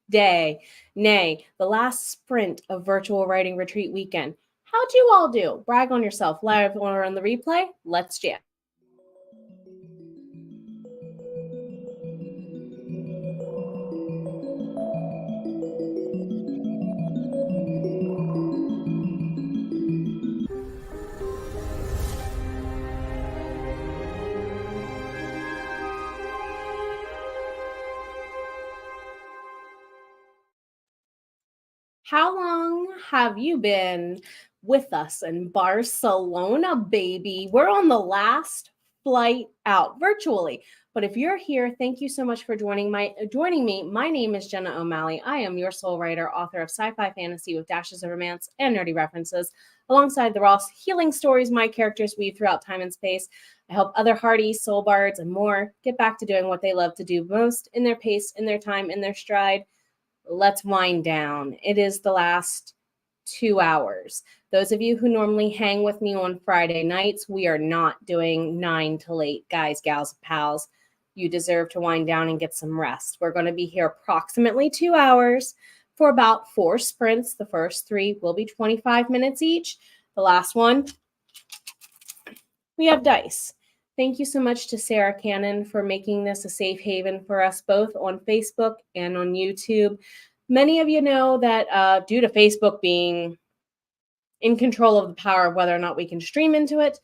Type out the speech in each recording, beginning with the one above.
day, nay, the last sprint of virtual writing retreat weekend. How'd you all do? Brag on yourself, live or on the replay. Let's jam. How long have you been with us in Barcelona, baby? We're on the last flight out virtually. But if you're here, thank you so much for joining me. My name is Jenna O'Malley. I am your soul writer, author of sci-fi fantasy with dashes of romance and nerdy references, alongside the raw healing stories my characters weave throughout time and space. I help other hardy soul bards and more get back to doing what they love to do most in their pace, in their time, in their stride. Let's wind down. It is the last 2 hours. Those of you who normally hang with me on Friday nights, we are not doing 9 till 8, guys, gals, pals. You deserve to wind down and get some rest. We're going to be here approximately 2 hours for about 4 sprints. The first 3 will be 25 minutes each. The last one, we have dice. Thank you so much to Sarra Cannon for making this a safe haven for us both on Facebook and on YouTube. Many of you know that due to Facebook being in control of the power of whether or not we can stream into it,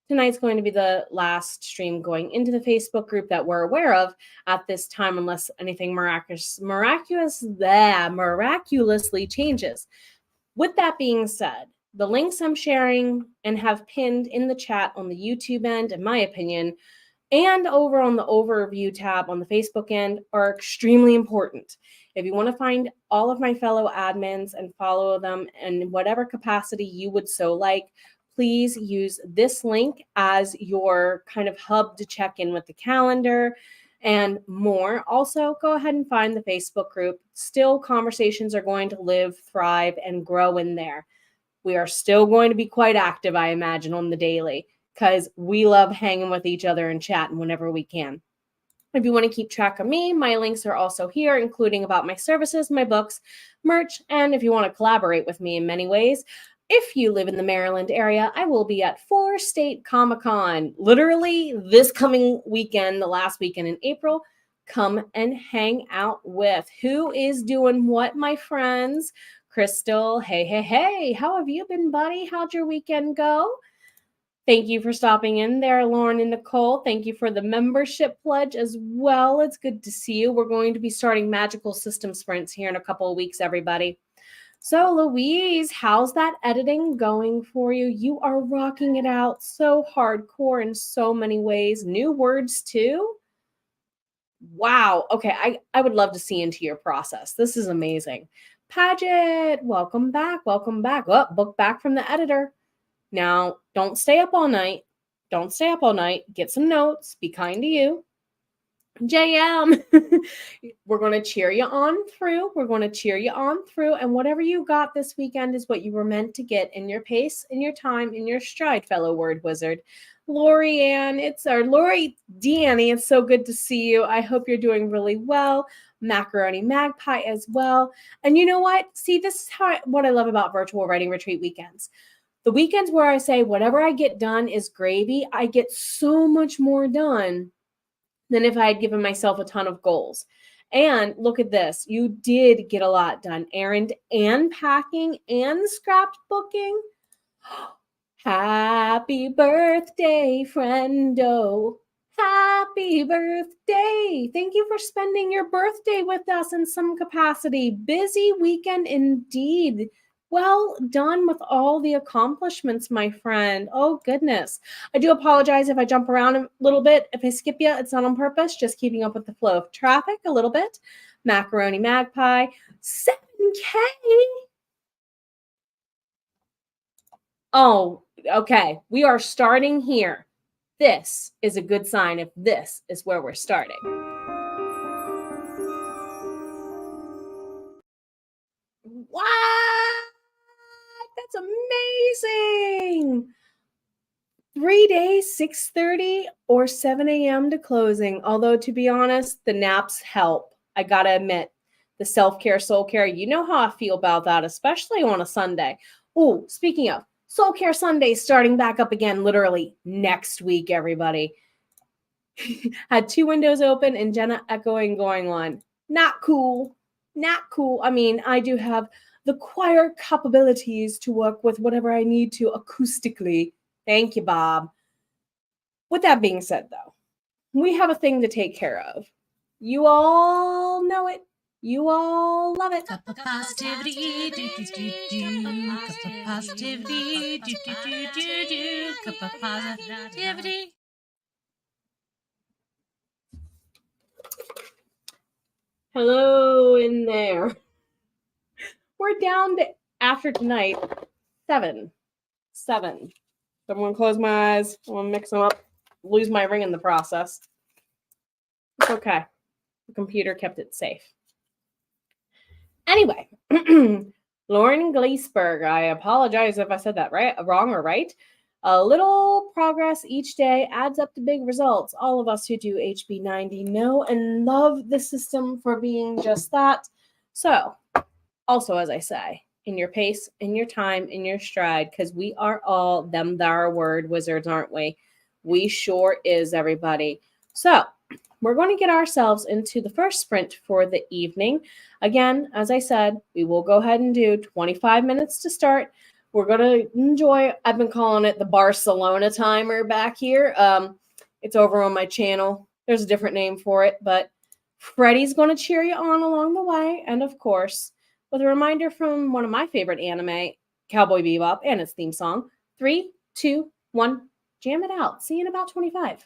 tonight's going to be the last stream going into the Facebook group that we're aware of at this time, unless anything miraculously changes. With that being said, the links I'm sharing and have pinned in the chat on the YouTube end, in my opinion, and over on the overview tab on the Facebook end are extremely important. If you want to find all of my fellow admins and follow them in whatever capacity you would so like, please use this link as your kind of hub to check in with the calendar and more. Also, go ahead and find the Facebook group. Still, conversations are going to live, thrive, and grow in there. We are still going to be quite active, I imagine, on the daily, because we love hanging with each other and chatting whenever we can. If you want to keep track of me, my links are also here, including about my services, my books, merch, and if you want to collaborate with me in many ways, if you live in the Maryland area, I will be at 4 State Comic-Con, literally this coming weekend, the last weekend in April. Come and hang out with. Who is doing what, my friends? Crystal, hey, how have you been, buddy? How'd your weekend go? Thank you for stopping in there, Lauren and Nicole. Thank you for the membership pledge as well. It's good to see you. We're going to be starting magical system sprints here in a couple of weeks, everybody. So, Louise, how's that editing going for you? You are rocking it out so hardcore in so many ways. New words, too? Wow. Okay, I would love to see into your process. This is amazing. Paget, welcome back. Oh, book back from the editor. Now, don't stay up all night. Get some notes. Be kind to you. JM, we're going to cheer you on through. And whatever you got this weekend is what you were meant to get in your pace, in your time, in your stride, fellow word wizard. Lori Deannie, it's so good to see you. I hope you're doing really well. Macaroni Magpie as well. And you know what? See, this is what I love about virtual writing retreat weekends. The weekends where I say whatever I get done is gravy, I get so much more done than if I had given myself a ton of goals. And look at this. You did get a lot done. Errand and packing and scrapbooking. Happy birthday, friendo. Happy birthday. Thank you for spending your birthday with us in some capacity. Busy weekend indeed. Well done with all the accomplishments, my friend. Oh, goodness. I do apologize if I jump around a little bit. If I skip you, it's not on purpose. Just keeping up with the flow of traffic a little bit. Macaroni Magpie. 7K. Oh, okay. We are starting here. This is a good sign if this is where we're starting. What? That's amazing. 3 days, 6:30 or 7 a.m. to closing. Although, to be honest, the naps help. I got to admit, the self-care, soul care. You know how I feel about that, especially on a Sunday. Oh, speaking of, Soul Care Sunday starting back up again literally next week, everybody. Had 2 windows open and Jenna echoing going on. Not cool. Not cool. I mean, I do have the choir capabilities to work with whatever I need to acoustically. Thank you, Bob. With that being said, though, we have a thing to take care of. You all know it. You all love it. Cup of positivity, do do do do. Cup of positivity, do do do do do. Cup of positivity. Hello in there. We're down to, after tonight, 7. So I'm going to close my eyes. I'm going to mix them up. Lose my ring in the process. It's okay. The computer kept it safe. Anyway, Lauren Gleesberg, I apologize if I said that wrong or right. A little progress each day adds up to big results. All of us who do HB90 know and love the system for being just that. So, also, as I say, in your pace, in your time, in your stride, because we are all them thar word wizards, aren't we? We sure is, everybody. So, we're going to get ourselves into the first sprint for the evening. Again, as I said, we will go ahead and do 25 minutes to start. We're going to enjoy, I've been calling it the Barcelona timer back here. It's over on my channel. There's a different name for it, but Freddie's going to cheer you on along the way. And of course, with a reminder from one of my favorite anime, Cowboy Bebop, and its theme song, 3, 2, 1, jam it out. See you in about 25.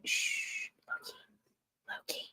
Shh. Loki.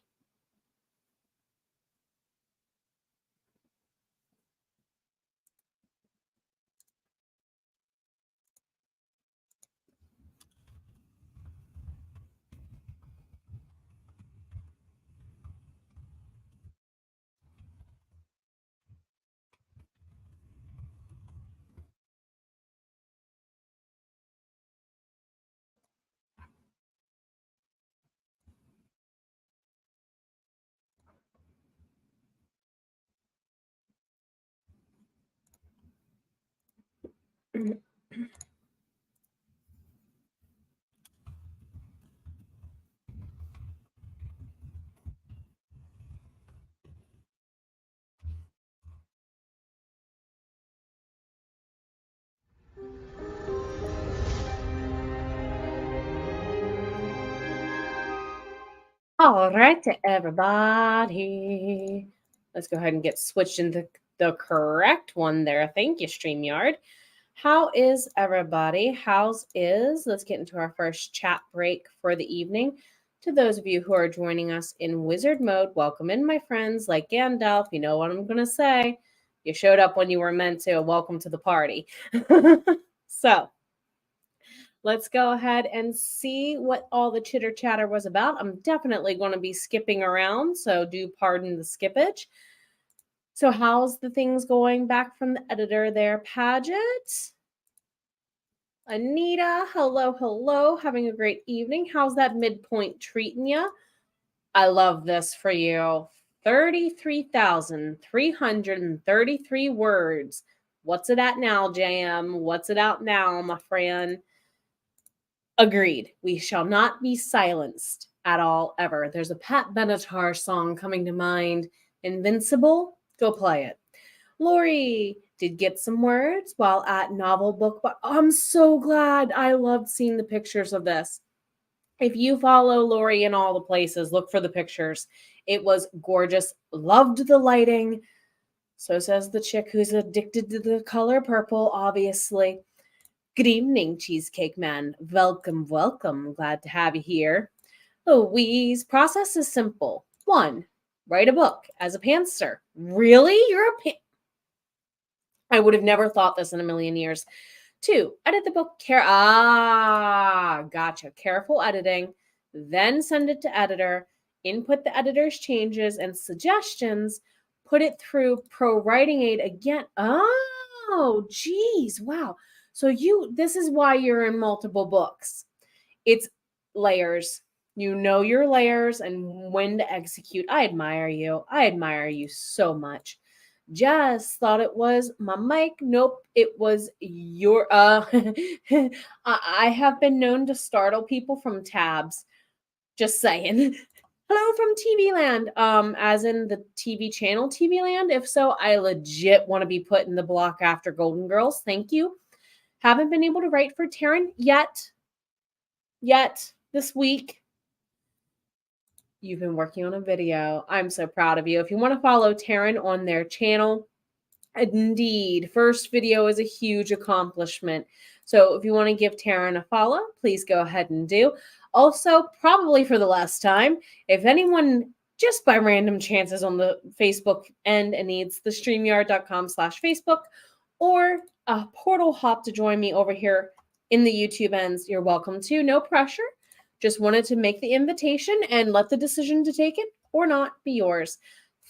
All right, everybody. Let's go ahead and get switched into the correct one there. Thank you, StreamYard. How is everybody? Let's get into our first chat break for the evening. To those of you who are joining us in wizard mode, welcome in, my friends. Like Gandalf, you know what I'm going to say. You showed up when you were meant to. Welcome to the party. So, let's go ahead and see what all the chitter chatter was about. I'm definitely going to be skipping around, so do pardon the skippage. So how's the things going back from the editor there, Paget? Anita, hello, hello. Having a great evening. How's that midpoint treating you? I love this for you. 33,333 words. What's it at now, JM? What's it out now, my friend? Agreed. We shall not be silenced at all, ever. There's a Pat Benatar song coming to mind. Invincible? Go play it. Lori did get some words while at Novel Book. But I'm so glad. I loved seeing the pictures of this. If you follow Lori in all the places, look for the pictures. It was gorgeous. Loved the lighting. So says the chick who's addicted to the color purple, obviously. Good evening, Cheesecake Man. Welcome, welcome. Glad to have you here. Louise, process is simple. 1, write a book as a pantser. Really? You're a I would have never thought this in a million years. 2, edit the book. Gotcha. Careful editing. Then send it to editor. Input the editor's changes and suggestions. Put it through Pro Writing Aid again. Oh, geez. Wow. So this is why you're in multiple books. It's layers. You know your layers and when to execute. I admire you. I admire you so much. Jess thought it was my mic. Nope, it was your I have been known to startle people from tabs. Just saying. Hello from TV Land. As in the TV channel TV Land. If so, I legit want to be put in the block after Golden Girls. Thank you. Haven't been able to write for Taryn yet this week. You've been working on a video. I'm so proud of you. If you want to follow Taryn on their channel, indeed, first video is a huge accomplishment. So if you want to give Taryn a follow, please go ahead and do. Also, probably for the last time, if anyone just by random chances on the Facebook end and needs the streamyard.com/Facebook or a portal hop to join me over here in the YouTube ends, you're welcome to. No pressure. Just wanted to make the invitation and let the decision to take it or not be yours.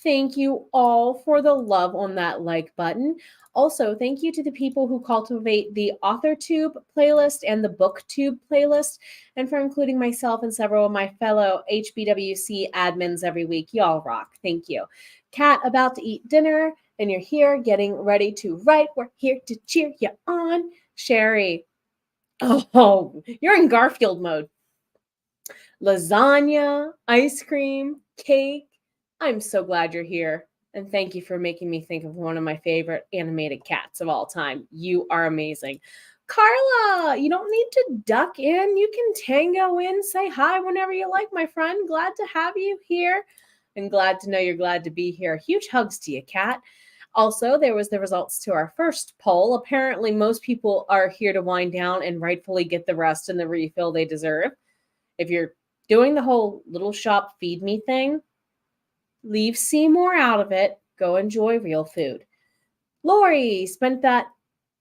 Thank you all for the love on that like button. Also, thank you to the people who cultivate the AuthorTube playlist and the BookTube playlist, and for including myself and several of my fellow HBWC admins every week. Y'all rock. Thank you. Kat, about to eat dinner, and you're here getting ready to write. We're here to cheer you on. Sherry, oh, you're in Garfield mode. Lasagna, ice cream, cake. I'm so glad you're here. And thank you for making me think of one of my favorite animated cats of all time. You are amazing. Carla, you don't need to duck in. You can tango in, say hi whenever you like, my friend. Glad to have you here. And glad to know you're glad to be here. Huge hugs to you, Kat. Also, there was the results to our first poll. Apparently, most people are here to wind down and rightfully get the rest and the refill they deserve. If you're doing the whole little shop feed me thing. Leave Seymour out of it. Go enjoy real food. Lori spent that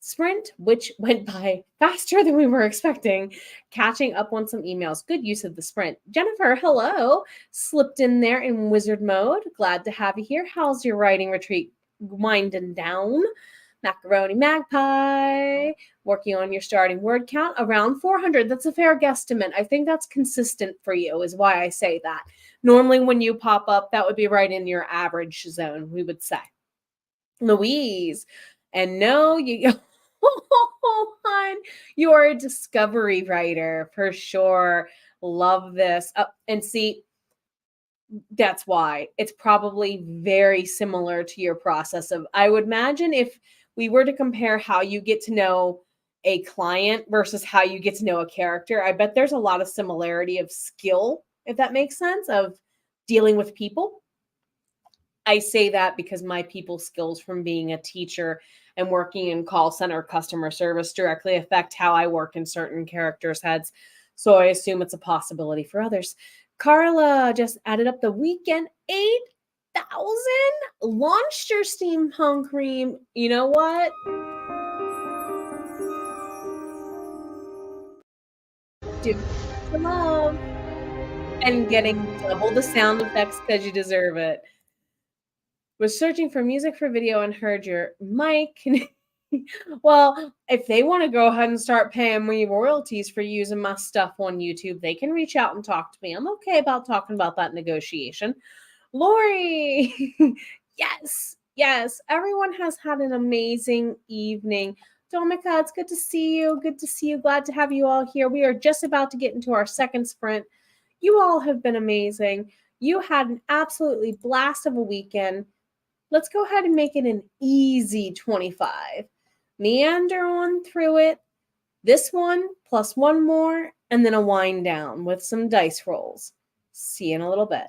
sprint, which went by faster than we were expecting, catching up on some emails. Good use of the sprint. Jennifer, hello. Slipped in there in wizard mode. Glad to have you here. How's your writing retreat winding down? Macaroni Magpie, working on your starting word count around 400. That's a fair guesstimate. I think that's consistent for you, is why I say that. Normally, when you pop up, that would be right in your average zone, we would say. Louise, and no, you, oh, hon, you are a discovery writer for sure. Love this. And see, that's why it's probably very similar to your process of, I would imagine if we were to compare how you get to know a client versus how you get to know a character, I bet there's a lot of similarity of skill, if that makes sense, of dealing with people. I say that because my people skills from being a teacher and working in call center customer service directly affect how I work in certain characters' heads. So I assume it's a possibility for others. Carla just added up the weekend 8,000. Launched your steampunk cream. You know what? Do some love and getting double the sound effects because you deserve it. Was searching for music for video and heard your mic. Well, if they want to go ahead and start paying me royalties for using my stuff on YouTube, they can reach out and talk to me. I'm okay about talking about that negotiation. Lori, yes. Everyone has had an amazing evening. Domica, it's good to see you. Good to see you. Glad to have you all here. We are just about to get into our second sprint. You all have been amazing. You had an absolutely blast of a weekend. Let's go ahead and make it an easy 25. Meander on through it. This one plus one more, and then a wind down with some dice rolls. See you in a little bit.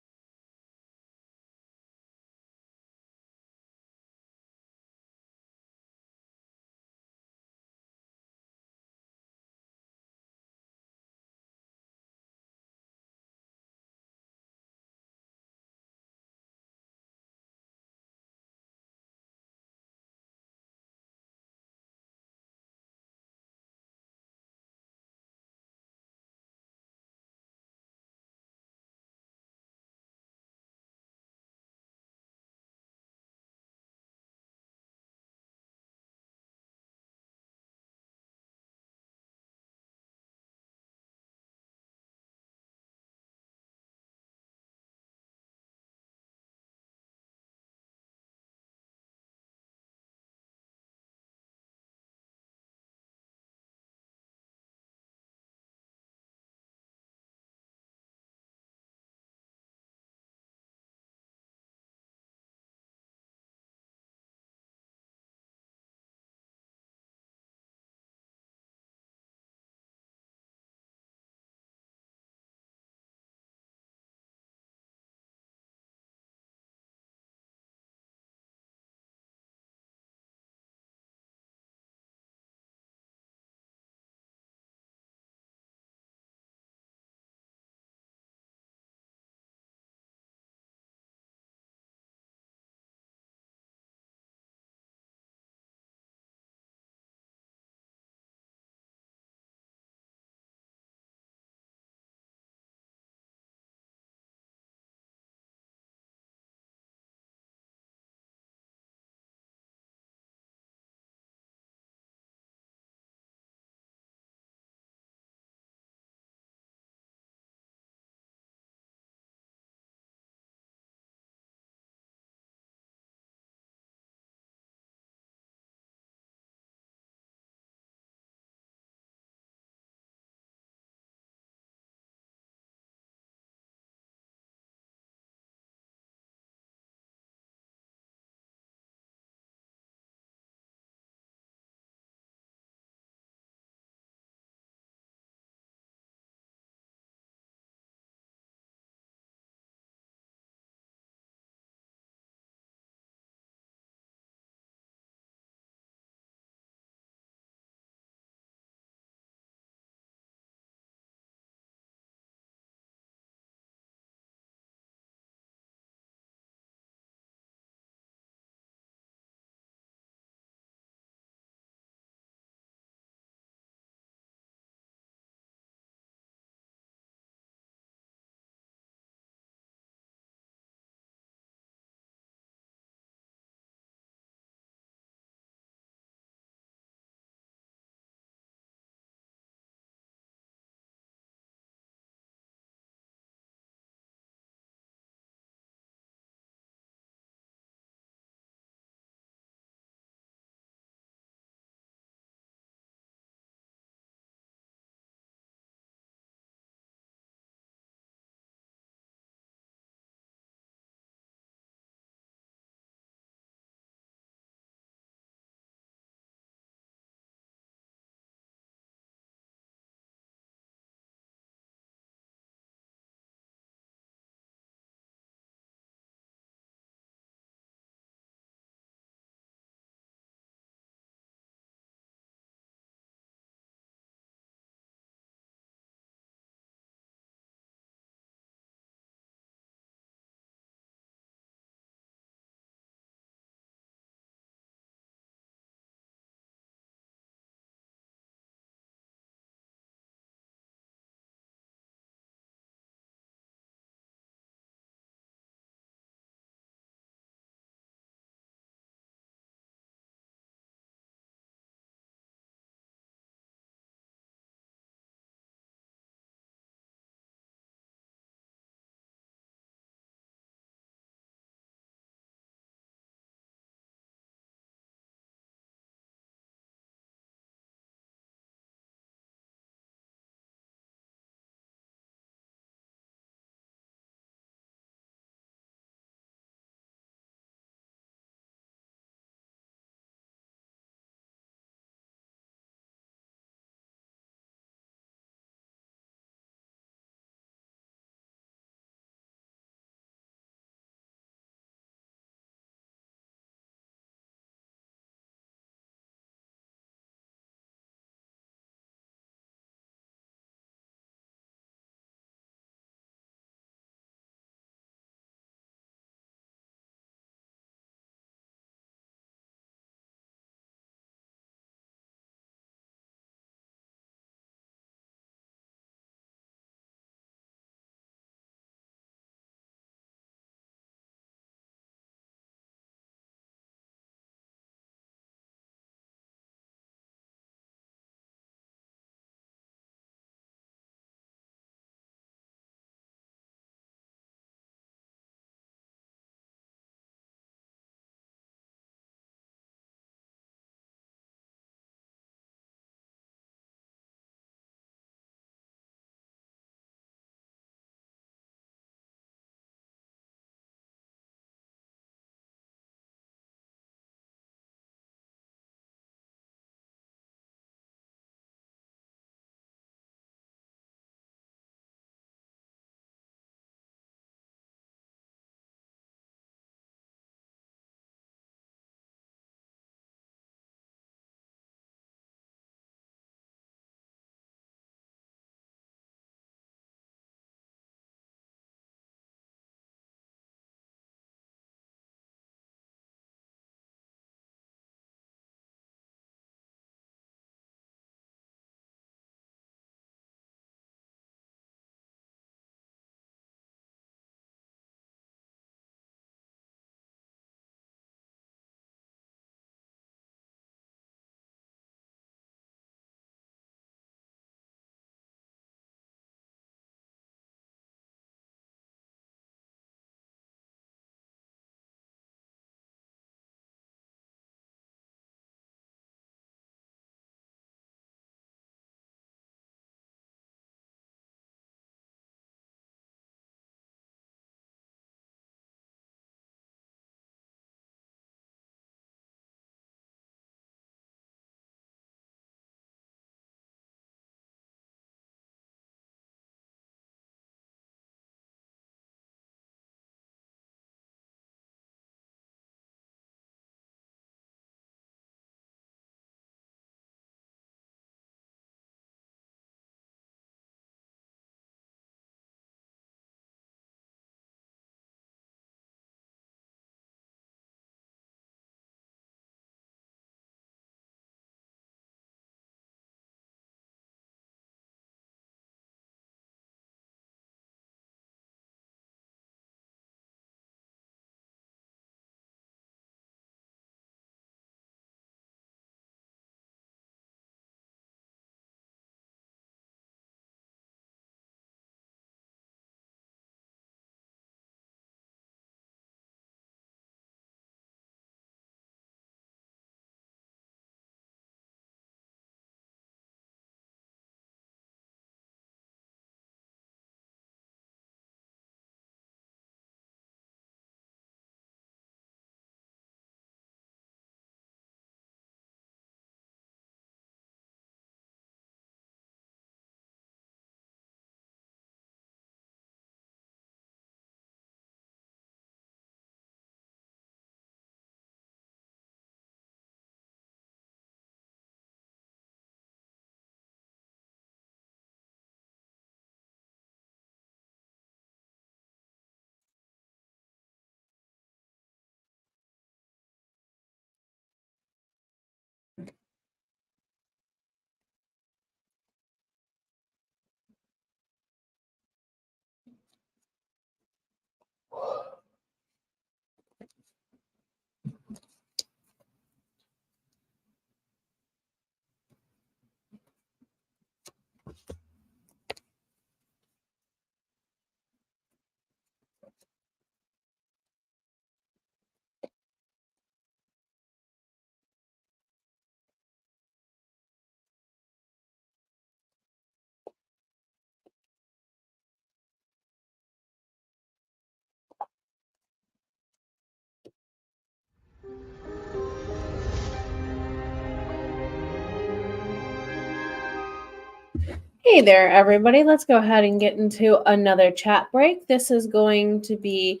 Hey there, everybody. Let's go ahead and get into another chat break. This is going to be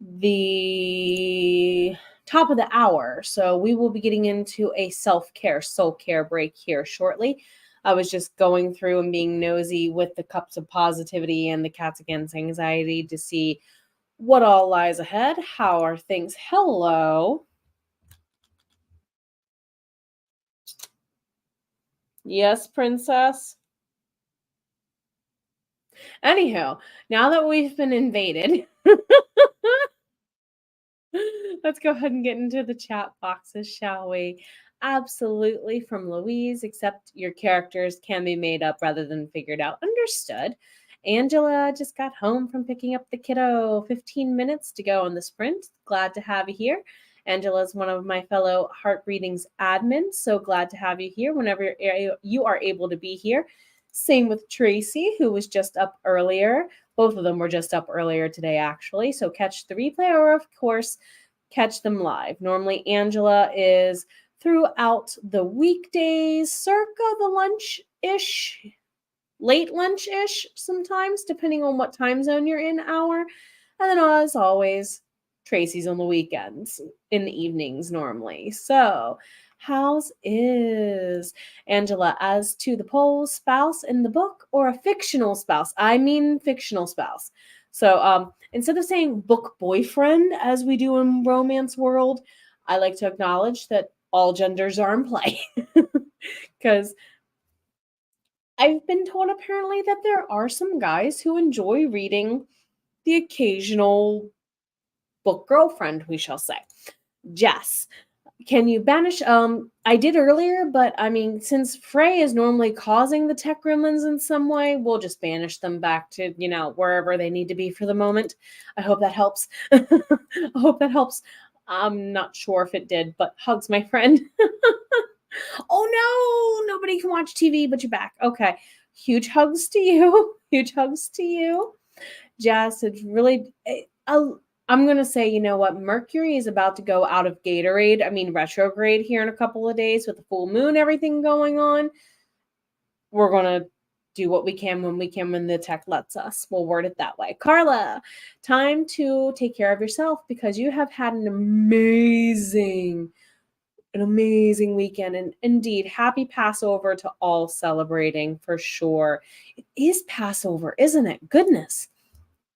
the top of the hour. So we will be getting into a self-care, soul care break here shortly. I was just going through and being nosy with the cups of positivity and the cats against anxiety to see what all lies ahead. How are things? Hello. Yes, princess. Anyhow, now that we've been invaded, let's go ahead and get into the chat boxes, shall we? Absolutely, from Louise, except your characters can be made up rather than figured out. Understood. Angela just got home from picking up the kiddo. 15 minutes to go on the sprint. Glad to have you here. Angela's one of my fellow HeartBreathings admins, so glad to have you here whenever you are able to be here. Same with Tracy, who was just up earlier. Both of them were just up earlier today, actually. So catch the replay or, of course, catch them live. Normally, Angela is throughout the weekdays, circa the lunch-ish, late lunch-ish sometimes, depending on what time zone you're in hour. And then, as always, Tracy's on the weekends, in the evenings normally. So, how's is Angela as to the poll, spouse in the book or a fictional spouse? I mean fictional spouse. So instead of saying book boyfriend as we do in romance world, I like to acknowledge that all genders are in play. Because I've been told apparently that there are some guys who enjoy reading the occasional book girlfriend, we shall say. Jess, can you banish? I did earlier, but I mean, since Frey is normally causing the tech gremlins in some way, we'll just banish them back to, wherever they need to be for the moment. I hope that helps. I hope that helps. I'm not sure if it did, but hugs, my friend. Oh no, nobody can watch TV but you're back. Okay. Huge hugs to you. Huge hugs to you. Jess, it's really, I'm going to say, you know what? Mercury is about to go out of Gatorade. I mean, retrograde here in a couple of days with the full moon, everything going on. We're going to do what we can when the tech lets us. We'll word it that way. Carla, time to take care of yourself because you have had an amazing weekend. And indeed, happy Passover to all celebrating for sure. It is Passover, isn't it? Goodness.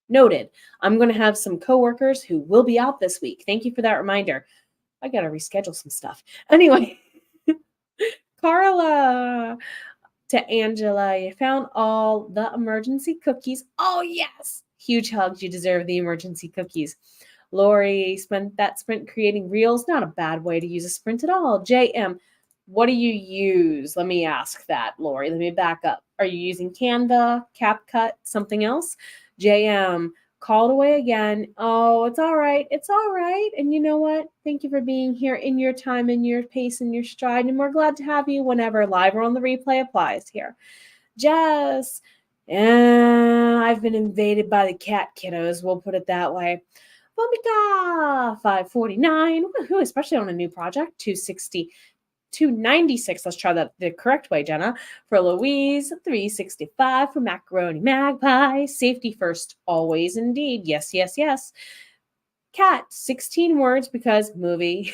Noted. I'm going to have some coworkers who will be out this week. Thank you for that reminder. I got to reschedule some stuff. Anyway, Carla, to Angela, you found all the emergency cookies. Oh, yes. Huge hugs. You deserve the emergency cookies. Lori spent that sprint creating reels. Not a bad way to use a sprint at all. JM, what do you use? Let me ask that, Lori. Let me back up. Are you using Canva, CapCut, something else? JM, called away again. Oh, it's all right. It's all right. And you know what? Thank you for being here in your time, in your pace, in your stride. And we're glad to have you whenever live or on the replay applies here. Jess, I've been invaded by the cat kiddos. We'll put it that way. Vomika, 549. Woohoo, especially on a new project. 260. 296. Let's try that the correct way, Jenna. For Louise, 365 for Macaroni Magpie. Safety first, always indeed. Yes, yes, yes. Cat, 16 words because movie.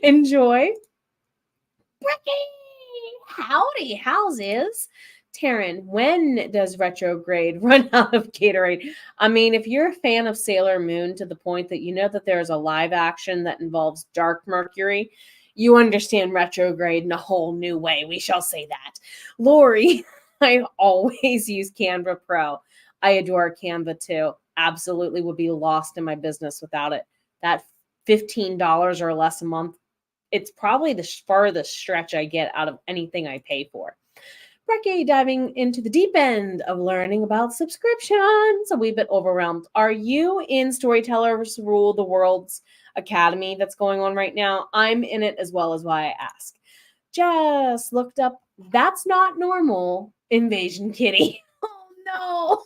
Enjoy. Bricky! Howdy, how's? Taryn, when does retrograde run out of Gatorade? I mean, if you're a fan of Sailor Moon to the point that you know that there's a live action that involves Dark Mercury, you understand retrograde in a whole new way. We shall say that. Lori, I always use Canva Pro. I adore Canva too. Absolutely would be lost in my business without it. That $15 or less a month, it's probably the farthest stretch I get out of anything I pay for. Brecky, diving into the deep end of learning about subscriptions. A wee bit overwhelmed. Are you in Storytellers Rule the World's Academy that's going on right now? I'm in it as well, as why I ask. Just looked up That's Not Normal Invasion Kitty. Oh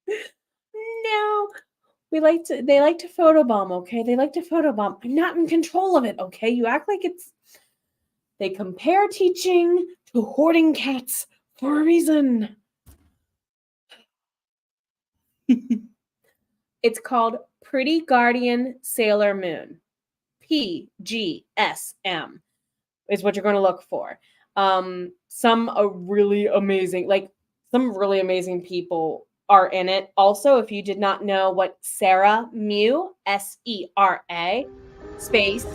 no. No. They like to photobomb, okay? They like to photobomb. I'm not in control of it, okay? You act like it's They compare teaching to hoarding cats for a reason. It's called Pretty Guardian Sailor Moon. PGSM is what you're going to look for. Some really amazing people are in it. Also, if you did not know what Sarra Mew, SERA, space,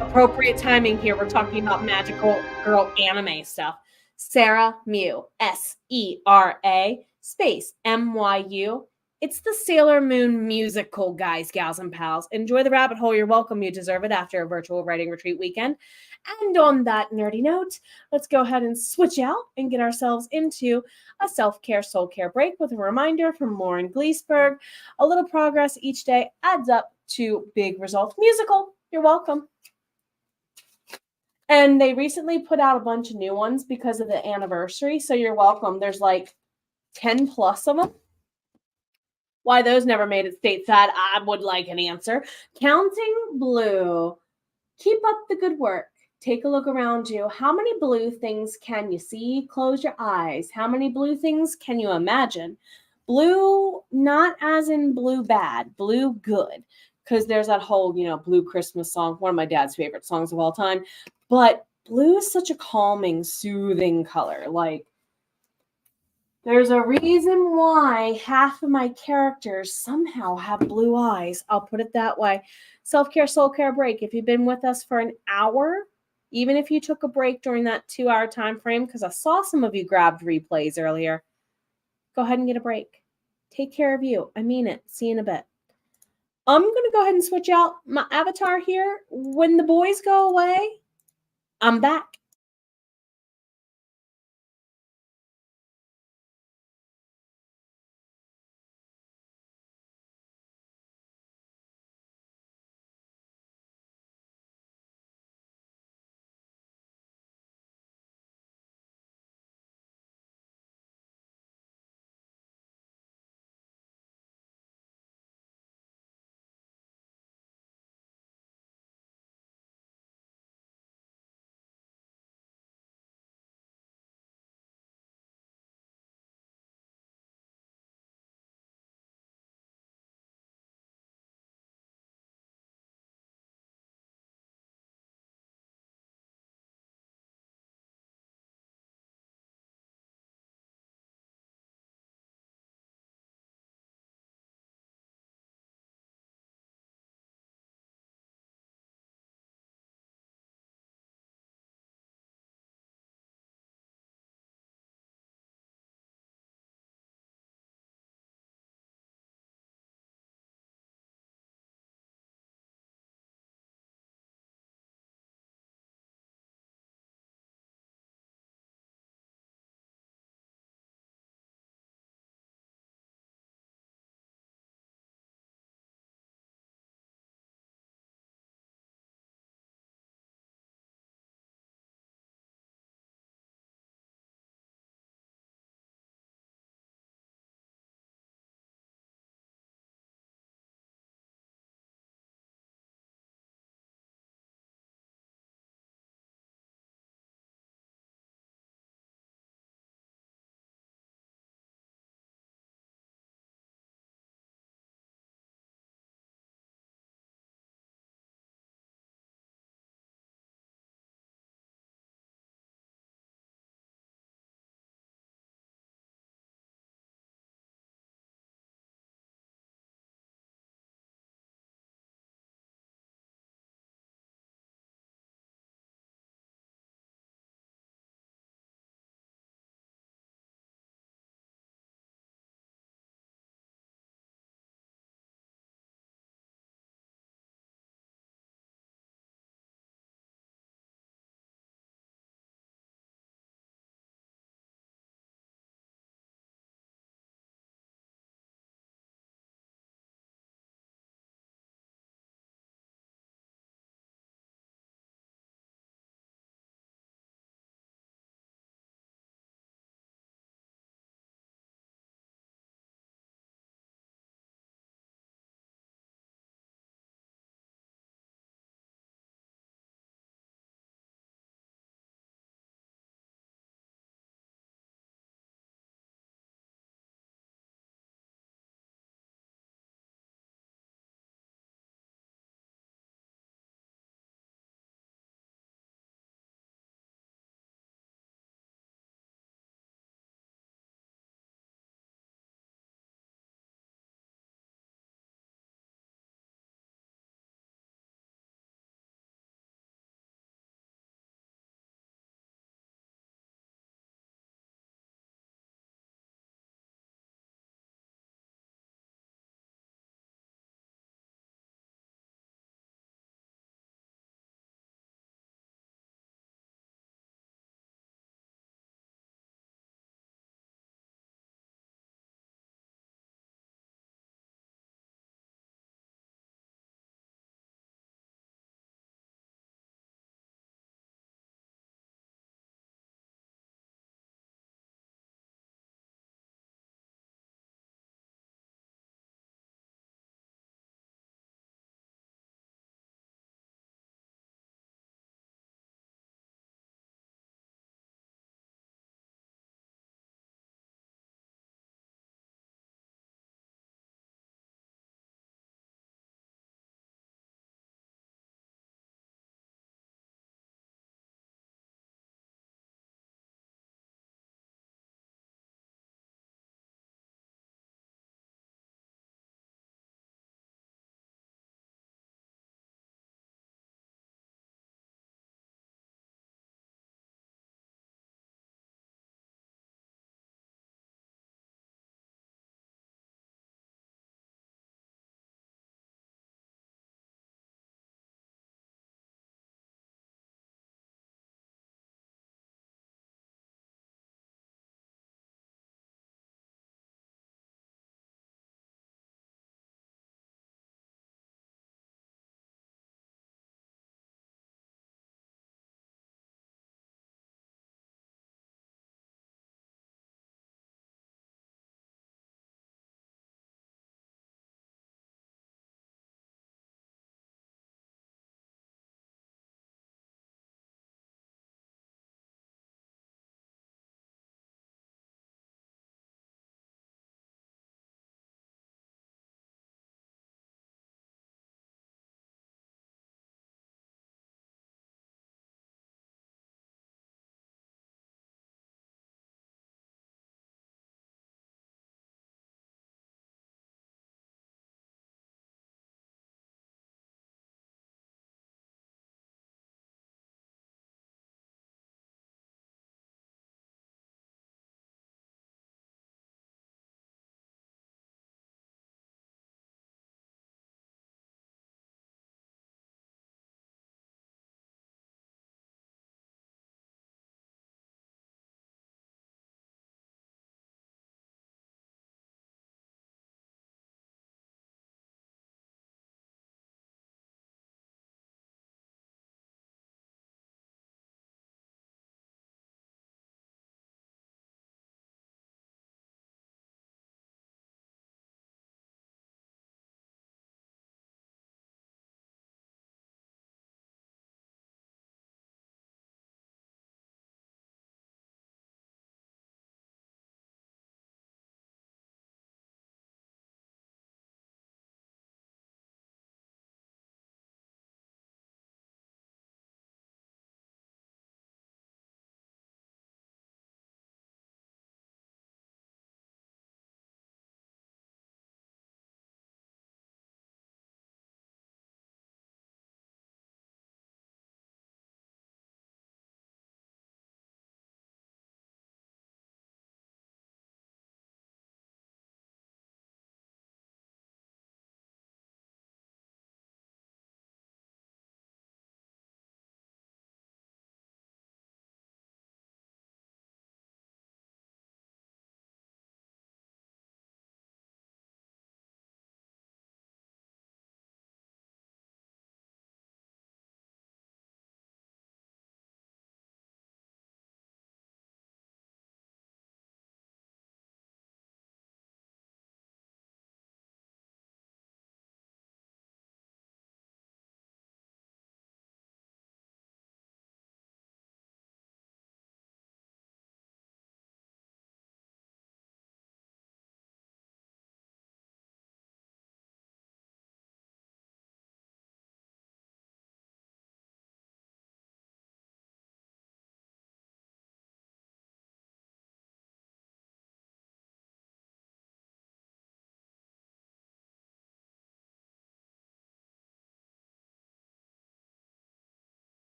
appropriate timing here, we're talking about magical girl anime stuff. Sarra Mew, SERA, space, MYU. It's the Sailor Moon musical, guys, gals, and pals. Enjoy the rabbit hole. You're welcome. You deserve it after a virtual writing retreat weekend. And on that nerdy note, let's go ahead and switch out and get ourselves into a self-care, soul care break with a reminder from Lauren Gleesberg. A little progress each day adds up to big results. Musical. You're welcome. And they recently put out a bunch of new ones because of the anniversary. So you're welcome. There's like 10 plus of them. Why those never made it stateside, I would like an answer. Counting blue. Keep up the good work. Take a look around you. How many blue things can you see? Close your eyes. How many blue things can you imagine? Blue, not as in blue bad, blue good. Because there's that whole, Blue Christmas song, one of my dad's favorite songs of all time. But blue is such a calming, soothing color. Like, there's a reason why half of my characters somehow have blue eyes. I'll put it that way. Self-care, soul care break. If you've been with us for an hour, even if you took a break during that 2-hour time frame, because I saw some of you grabbed replays earlier, go ahead and get a break. Take care of you. I mean it. See you in a bit. I'm going to go ahead and switch out my avatar here. When the boys go away, I'm back.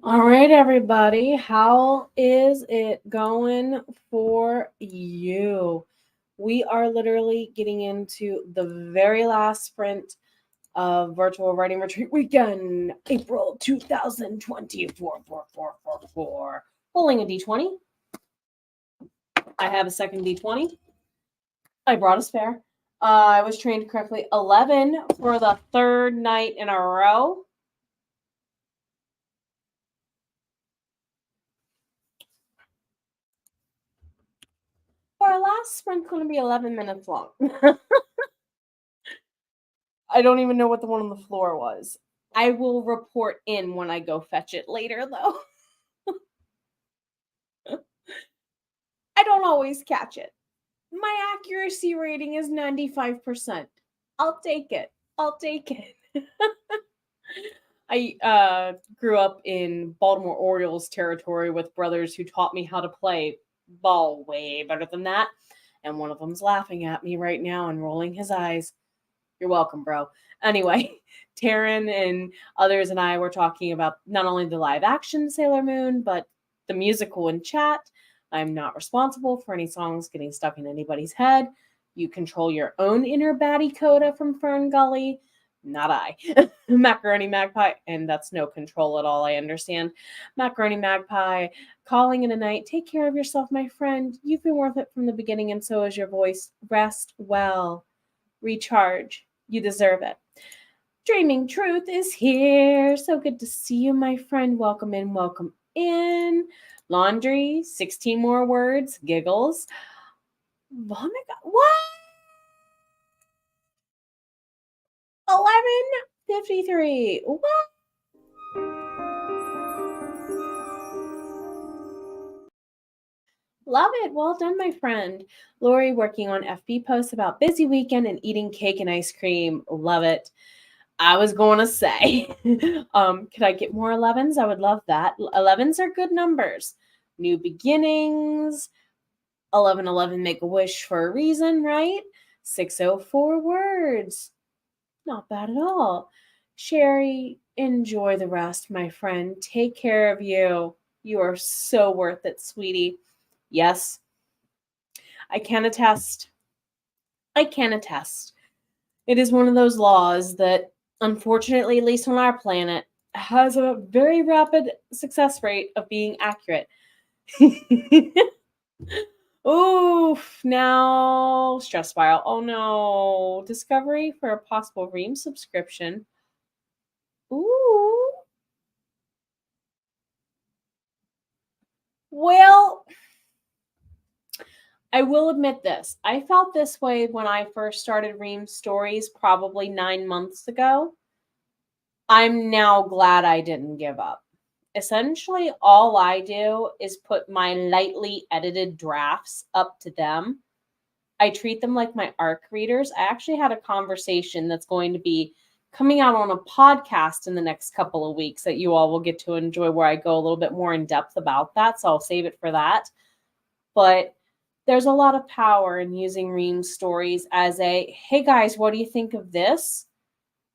All right, everybody. How is it going for you? We are literally getting into the very last sprint of Virtual Writing Retreat Weekend, April 2024. Pulling a D20. I have a second D20. I brought a spare. I was trained correctly. 11 for the third night in a row. Our last sprint's going to be 11 minutes long. I don't even know what the one on the floor was. I will report in when I go fetch it later, though. I don't always catch it. My accuracy rating is 95%. I'll take it. I grew up in Baltimore Orioles territory with brothers who taught me how to play ball way better than that. And one of them's laughing at me right now and rolling his eyes. You're welcome, bro. Anyway, Taryn and others and I were talking about not only the live action Sailor Moon, but the musical in chat. I'm not responsible for any songs getting stuck in anybody's head. You control your own inner baddie coda from Fern Gully. Not I. Macaroni Magpie, and that's no control at all, I understand. Macaroni Magpie, calling it a night. Take care of yourself, my friend. You've been worth it from the beginning, and so is your voice. Rest well. Recharge. You deserve it. Dreaming Truth is here. So good to see you, my friend. Welcome in, welcome in. Laundry, 16 more words, giggles. Oh my God, what? 11:53. What? Love it. Well done, my friend. Lori working on FB posts about busy weekend and eating cake and ice cream. Love it. I was going to say, could I get more 11s? I would love that. 11s are good numbers. New beginnings. 1111 make a wish for a reason, right? 604 words. Not bad at all. Sherry, enjoy the rest, my friend. Take care of you. You are so worth it, sweetie. Yes, I can attest. It is one of those laws that, unfortunately, at least on our planet, has a very rapid success rate of being accurate. Oof, now stress spiral. Oh no. Discovery for a possible Ream subscription. Ooh. Well, I will admit this. I felt this way when I first started Ream Stories probably 9 months ago. I'm now glad I didn't give up. Essentially, all I do is put my lightly edited drafts up to them. I treat them like my ARC readers. I actually had a conversation that's going to be coming out on a podcast in the next couple of weeks that you all will get to enjoy, where I go a little bit more in depth about that. So I'll save it for that. But there's a lot of power in using Ream Stories as a, hey guys, what do you think of this?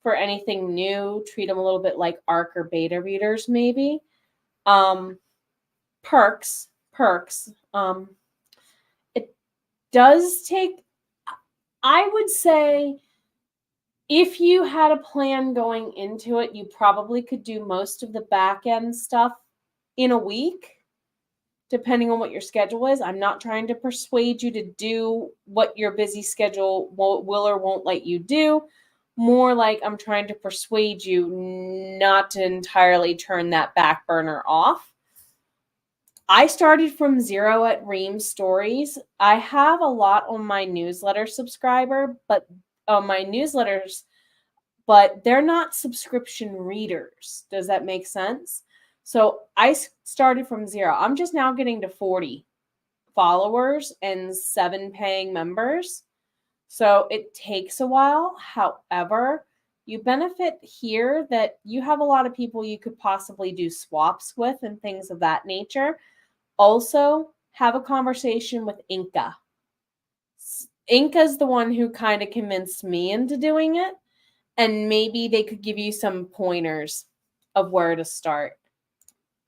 For anything new, treat them a little bit like ARC or beta readers, maybe. Perks. It does take, I would say, if you had a plan going into it, you probably could do most of the back end stuff in a week, depending on what your schedule is. I'm not trying to persuade you to do what your busy schedule will or won't let you do. More like I'm trying to persuade you not to entirely turn that back burner off. I started from zero at Ream Stories. I have a lot on my newsletter subscriber, but my newsletters, but they're not subscription readers. Does that make sense? So I started from zero. I'm just now getting to 40 followers and 7 paying members. So it takes a while. However, you benefit here that you have a lot of people you could possibly do swaps with and things of that nature. Also, have a conversation with Inca. Inca's the one who kind of convinced me into doing it, and maybe they could give you some pointers of where to start.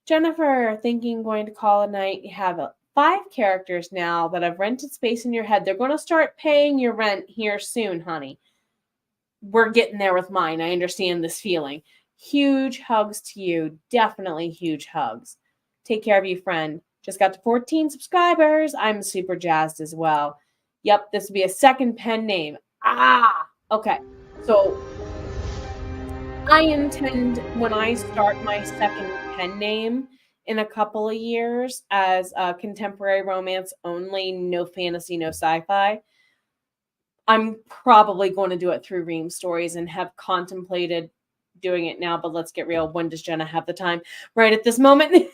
Jennifer, thinking going to call a night. You have 5 characters now that have rented space in your head. They're going to start paying your rent here soon, honey. We're getting there with mine. I understand this feeling. Huge hugs to you. Definitely huge hugs. Take care of you, friend. Just got to 14 subscribers. I'm super jazzed as well. Yep, this will be a second pen name. Okay. So I intend, when I start my second pen name in a couple of years, as a contemporary romance only, no fantasy, no sci-fi, I'm probably going to do it through Ream Stories and have contemplated doing it now, but let's get real. When does Jenna have the time? Right at this moment.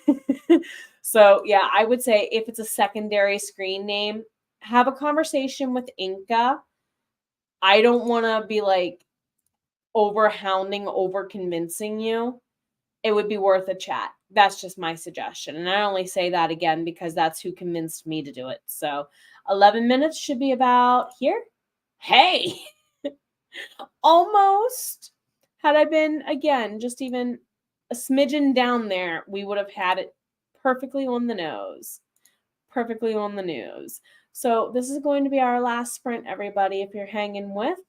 So yeah, I would say if it's a secondary screen name, have a conversation with Inca. I don't want to be like over hounding, over convincing you. It would be worth a chat. That's just my suggestion. And I only say that again because that's who convinced me to do it. So 11 minutes should be about here. Hey, almost. Had I been, again, just even a smidgen down there, we would have had it perfectly on the nose. Perfectly on the nose. So this is going to be our last sprint, everybody. If you're hanging with,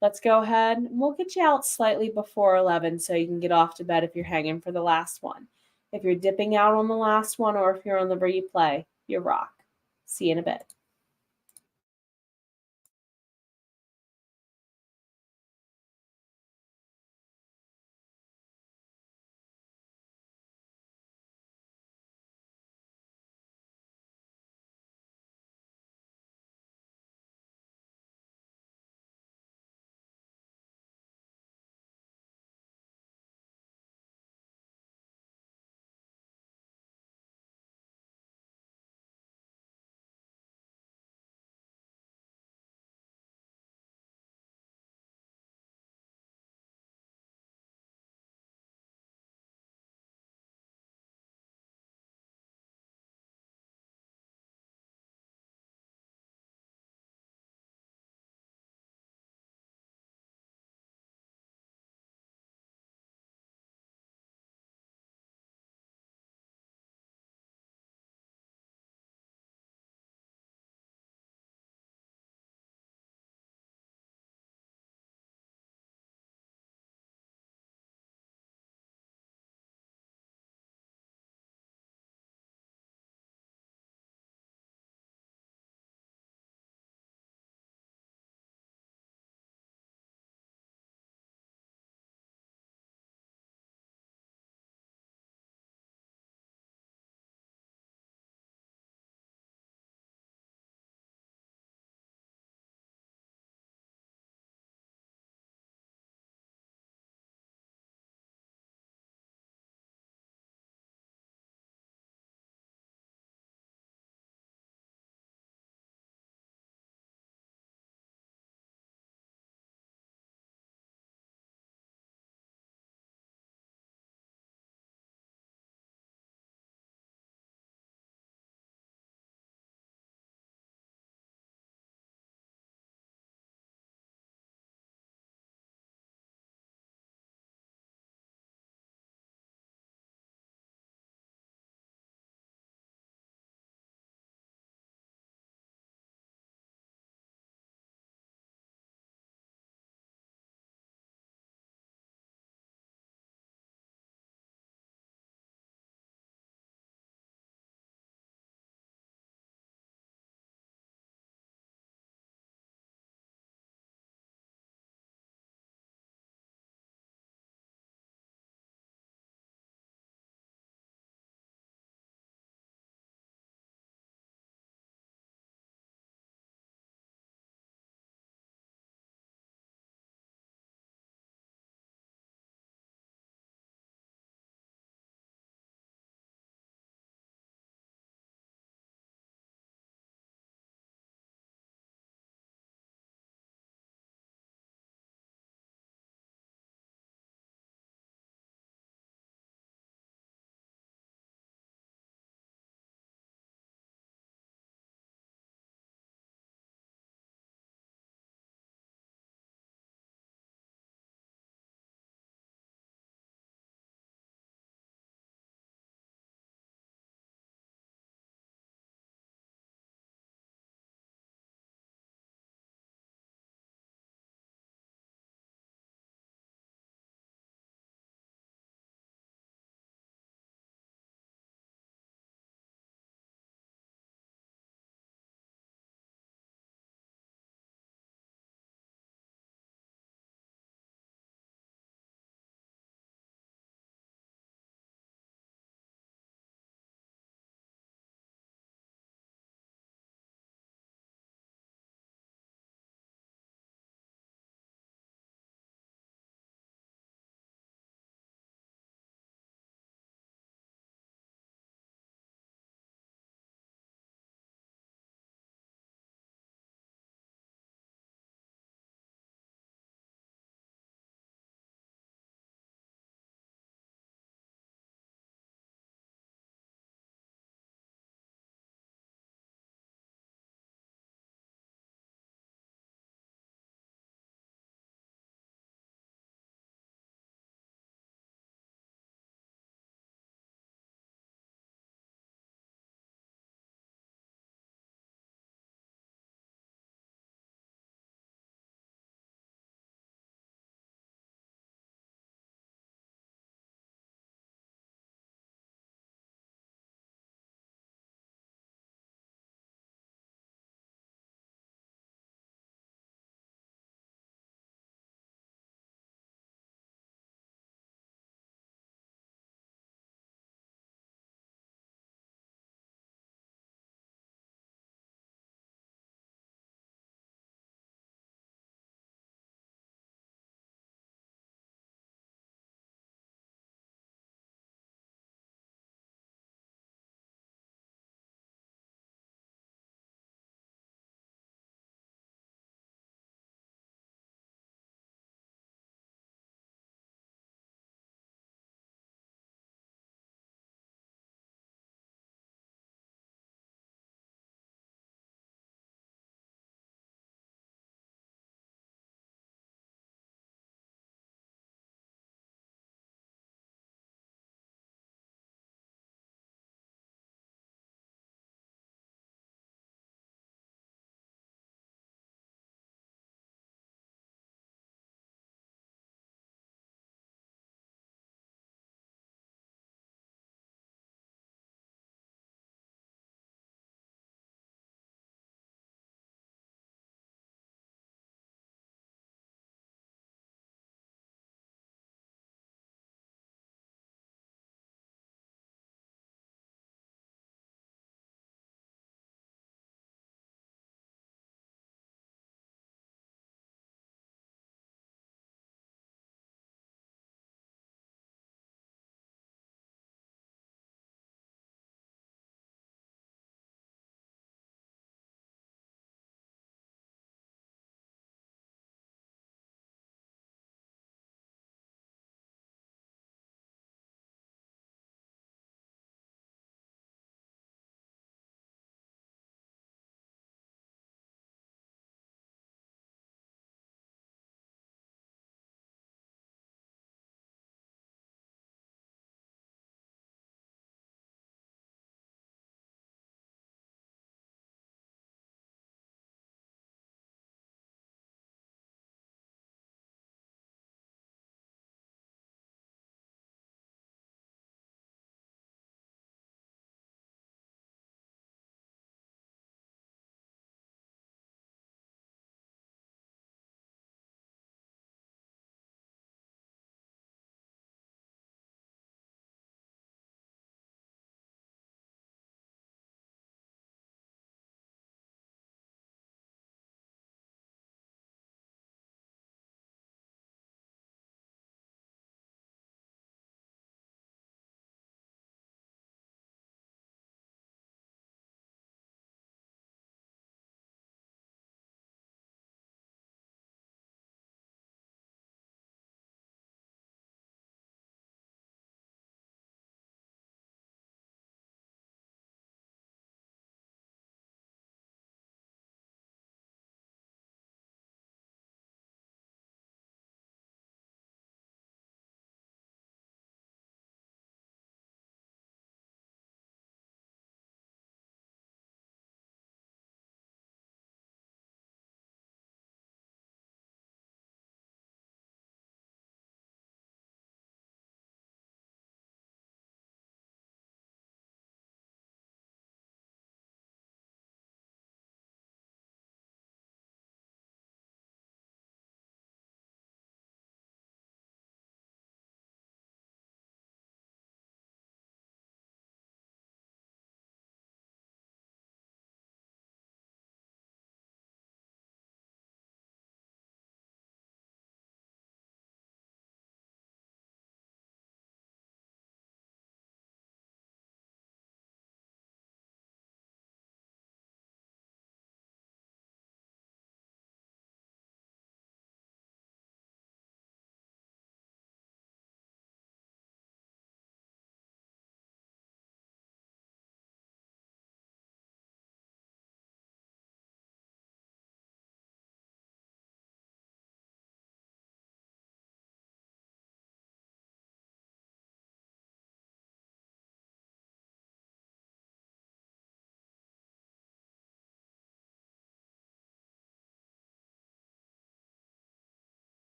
let's go ahead. We'll get you out slightly before 11 so you can get off to bed if you're hanging for the last one. If you're dipping out on the last one or if you're on the replay, you rock. See you in a bit.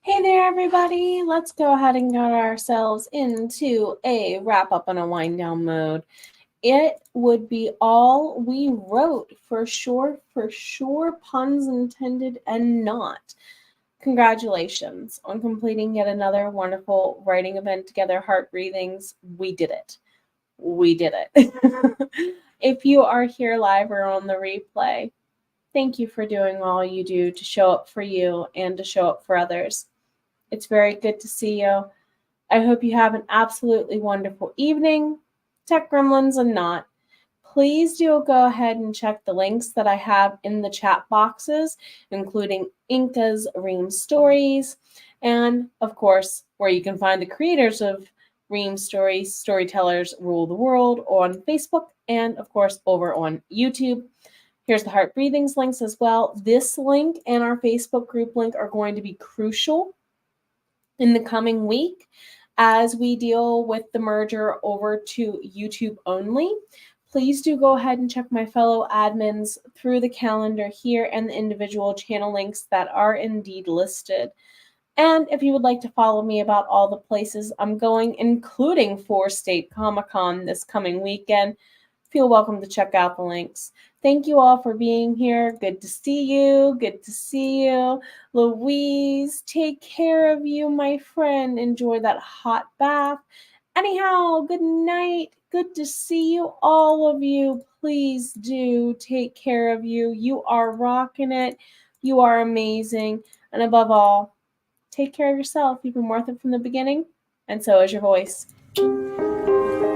Hey there, everybody. Let's go ahead and get ourselves into a wrap up and a wind down mode. It would be all we wrote, for sure, puns intended and not. Congratulations on completing yet another wonderful writing event together, Heart Breathings. We did it. We did it. If you are here live or on the replay, thank you for doing all you do to show up for you and to show up for others. It's very good to see you. I hope you have an absolutely wonderful evening. Tech gremlins and not. Please do go ahead and check the links that I have in the chat boxes, including Inca's Ream Stories, and of course, where you can find the creators of Ream Stories, Storytellers Rule the World, on Facebook, and of course, over on YouTube. Here's the Heart Breathings links as well. This link and our Facebook group link are going to be crucial in the coming week as we deal with the merger over to YouTube only. Please do go ahead and check my fellow admins through the calendar here and the individual channel links that are indeed listed. And if you would like to follow me about all the places I'm going, including 4-State Comic-Con this coming weekend, feel welcome to check out the links. Thank you all for being here. Good to see you. Good to see you. Louise, take care of you, my friend. Enjoy that hot bath. Anyhow, good night. Good to see you, all of you. Please do take care of you. You are rocking it. You are amazing. And above all, take care of yourself. You've been worth it from the beginning, and so is your voice.